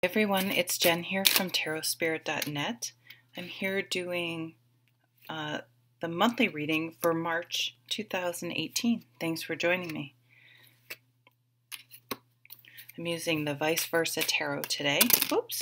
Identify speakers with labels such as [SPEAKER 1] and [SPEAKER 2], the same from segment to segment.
[SPEAKER 1] Everyone, it's Jen here from tarotspirit.net. I'm here doing the monthly reading for March 2018. Thanks for joining me. I'm using the Vicevesra tarot today. Oops.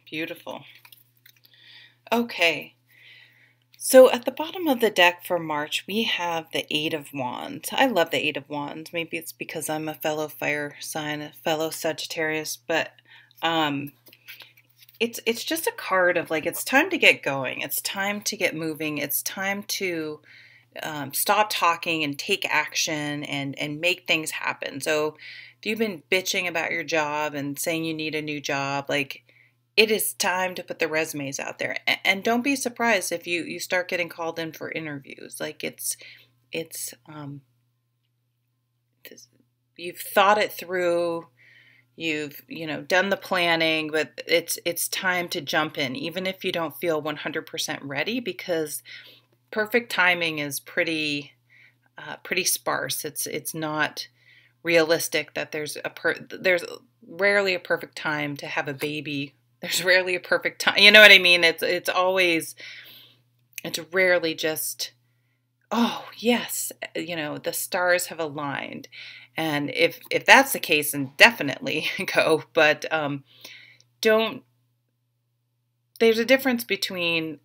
[SPEAKER 1] Beautiful. Okay, so at the bottom of the deck for March, we have the Eight of Wands. I love the Eight of Wands. Maybe it's because I'm a fellow fire sign, a fellow Sagittarius, but it's just a card of like, it's time to get going. It's time to get moving. It's time to stop talking and take action and make things happen. So if you've been bitching about your job and saying you need a new job, like, it is time to put the resumes out there. And don't be surprised if you start getting called in for interviews. Like, you've thought it through, you've done the planning, but it's time to jump in, even if you don't feel 100% ready, because perfect timing is pretty sparse. It's not realistic that there's rarely a perfect time to have a baby. There's rarely a perfect time. You know what I mean? It's rarely just, oh yes, the stars have aligned. And if that's the case, then definitely go. But there's a difference between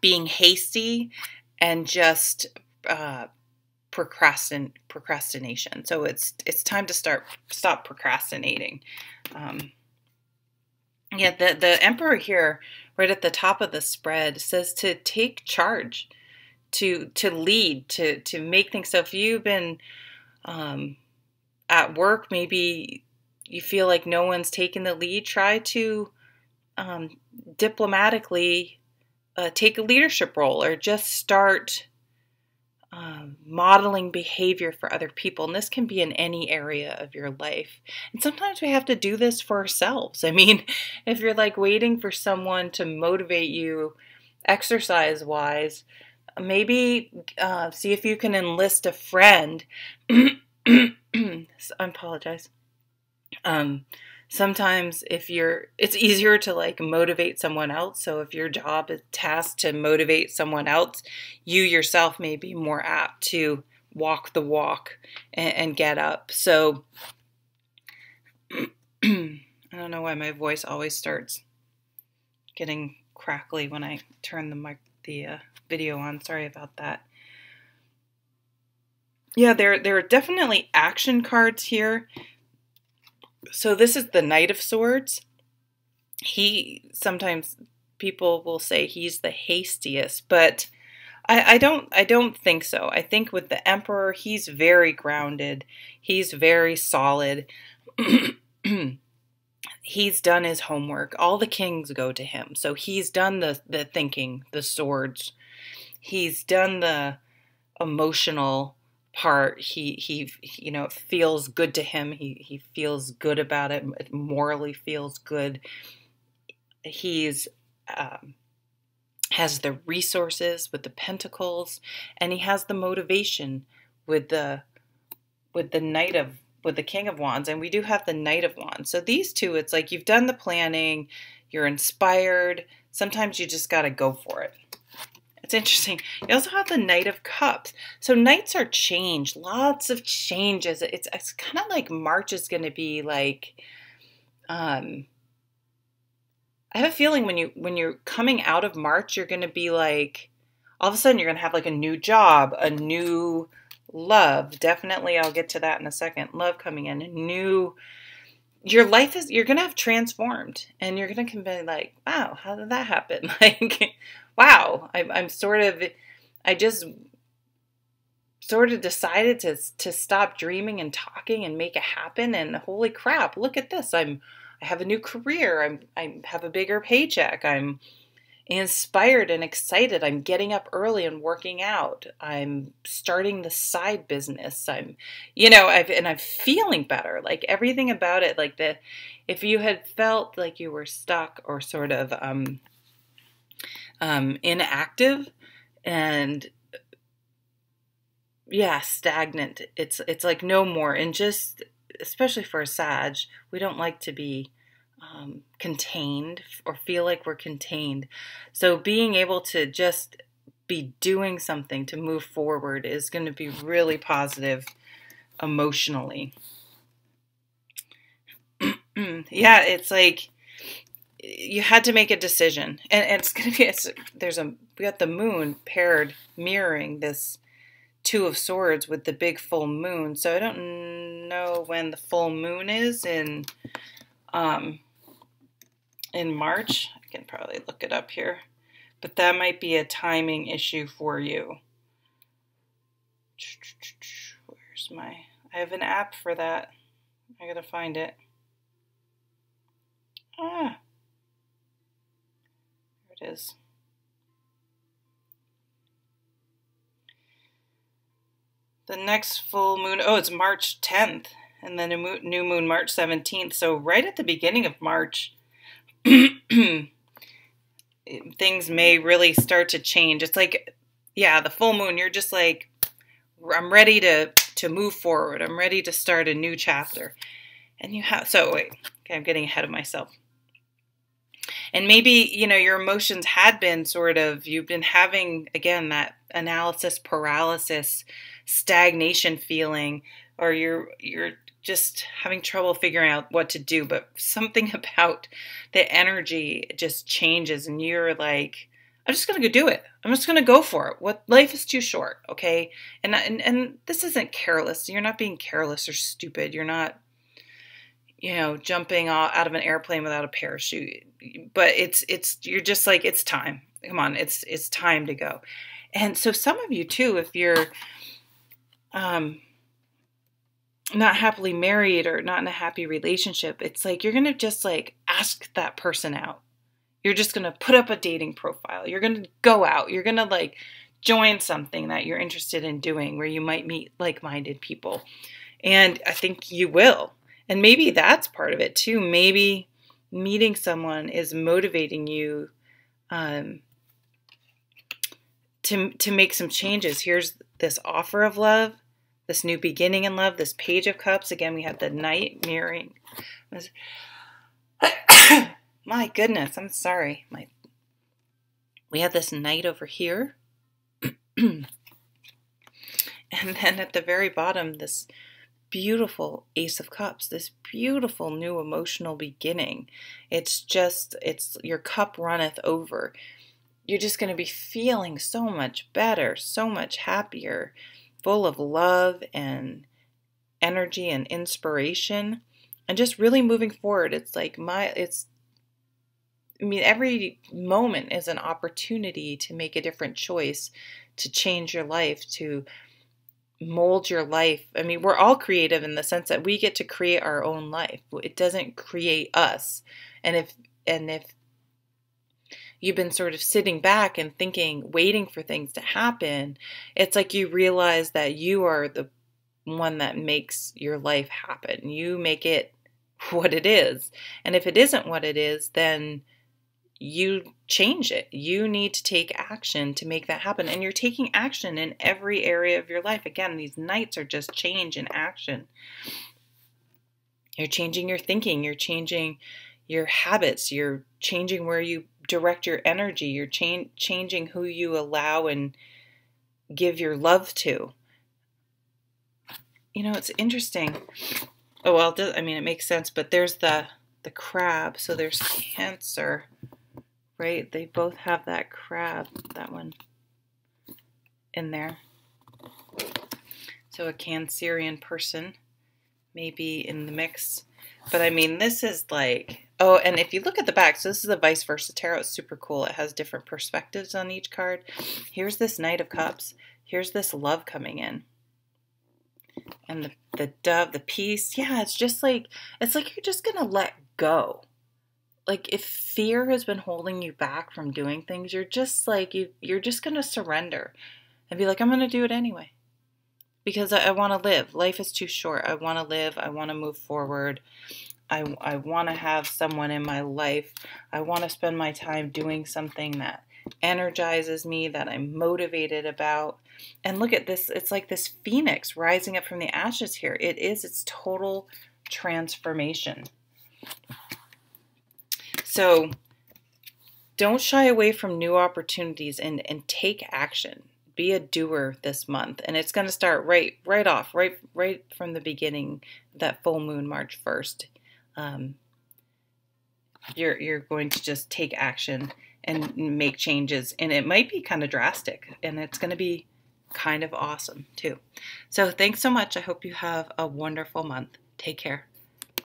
[SPEAKER 1] being hasty and just procrastination. So it's time to stop procrastinating. Yeah, the Emperor here, right at the top of the spread, says to take charge, to lead, to make things. So if you've been at work, maybe you feel like no one's taking the lead, try to diplomatically take a leadership role, or just start modeling behavior for other people. And this can be in any area of your life. And sometimes we have to do this for ourselves. I mean, if you're like waiting for someone to motivate you exercise-wise, maybe see if you can enlist a friend. I apologize. Sometimes it's easier to like motivate someone else. So if your job is tasked to motivate someone else, you yourself may be more apt to walk the walk and get up. So I don't know why my voice always starts getting crackly when I turn the video on. Sorry about that. Yeah, there are definitely action cards here. So this is the Knight of Swords. Sometimes people will say he's the hastiest, but I don't think so. I think with the Emperor, he's very grounded. He's very solid. He's done his homework. All the kings go to him. So he's done the thinking, the swords. He's done the emotional part. He it feels good to him. He feels good about it. It morally feels good. He's has the resources with the pentacles, and he has the motivation with the King of Wands, and we do have the Knight of Wands. So these two, it's like you've done the planning, you're inspired. Sometimes you just got to go for it. It's interesting. You also have the Knight of Cups. So knights are change, lots of changes. It's kind of like March is going to be like, I have a feeling when you're coming out of March, you're going to be like, all of a sudden you're going to have like a new job, a new love. Definitely, I'll get to that in a second. Love coming in, your life you're going to have transformed, and you're going to be like, wow, how did that happen? Like, wow, I just sort of decided to stop dreaming and talking and make it happen. And holy crap, look at this. I have a new career. I have a bigger paycheck. I'm inspired and excited. I'm getting up early and working out. I'm starting the side business. I'm feeling better. Like everything about it, like if you had felt like you were stuck or sort of inactive and stagnant, it's like no more. And just especially for a Sag, we don't like to be contained or feel like we're contained. So being able to just be doing something to move forward is going to be really positive emotionally. Yeah, it's like you had to make a decision, and it's going to be, we got the moon paired mirroring this Two of Swords with the big full moon. So I don't know when the full moon is in March. I can probably look it up here, but that might be a timing issue for you. I have an app for that. I gotta find it. There it is. The next full moon, it's March 10th, and then a new moon March 17th. So right at the beginning of March, things may really start to change. It's like, the full moon, you're just like, I'm ready to move forward. I'm ready to start a new chapter. And okay, I'm getting ahead of myself. And maybe, your emotions had been you've been having, again, that analysis paralysis, stagnation feeling, or you're just having trouble figuring out what to do, but something about the energy just changes and you're like, I'm just going to go do it. I'm just going to go for it. Life is too short, okay? And this isn't careless. You're not being careless or stupid. You're not, jumping out of an airplane without a parachute. But you're just like, it's time. Come on, it's time to go. And so some of you too, if you're not happily married or not in a happy relationship, it's like you're going to just like ask that person out. You're just going to put up a dating profile. You're going to go out. You're going to like join something that you're interested in doing where you might meet like-minded people. And I think you will. And maybe that's part of it too. Maybe meeting someone is motivating you to make some changes. Here's this offer of love, this new beginning in love, this Page of Cups. Again, we have the Knight mirroring. My goodness, I'm sorry. We have this Knight over here. And then at the very bottom, this beautiful Ace of Cups, this beautiful new emotional beginning. It's your cup runneth over. You're just going to be feeling so much better, so much happier, full of love and energy and inspiration, and just really moving forward. It's like every moment is an opportunity to make a different choice, to change your life, to mold your life. I mean, we're all creative in the sense that we get to create our own life. It doesn't create us. And if you've been sort of sitting back and thinking, waiting for things to happen, it's like you realize that you are the one that makes your life happen. You make it what it is. And if it isn't what it is, then you change it. You need to take action to make that happen. And you're taking action in every area of your life. Again, these Knights are just change in action. You're changing your thinking. You're changing your habits. You're changing where you direct your energy. You're changing who you allow and give your love to. It's interesting. Oh, well, it makes sense, but there's the crab. So there's Cancer, right? They both have that crab, that one in there. So a Cancerian person may be in the mix. But this is like, and if you look at the back, so this is the Vicevesra tarot. It's super cool. It has different perspectives on each card. Here's this Knight of Cups. Here's this love coming in. And the Dove, the Peace. Yeah, it's like you're just going to let go. like if fear has been holding you back from doing things, you're just like, you're just going to surrender and be like, I'm going to do it anyway. Because I want to live. Life is too short. I want to live. I want to move forward. I want to have someone in my life. I want to spend my time doing something that energizes me, that I'm motivated about. And look at this. It's like this phoenix rising up from the ashes here. It's total transformation. So don't shy away from new opportunities and take action. Be a doer this month, and it's going to start right from the beginning. That full moon, March 1st. You're going to just take action and make changes, and it might be kind of drastic, and it's going to be kind of awesome too. So thanks so much. I hope you have a wonderful month. Take care.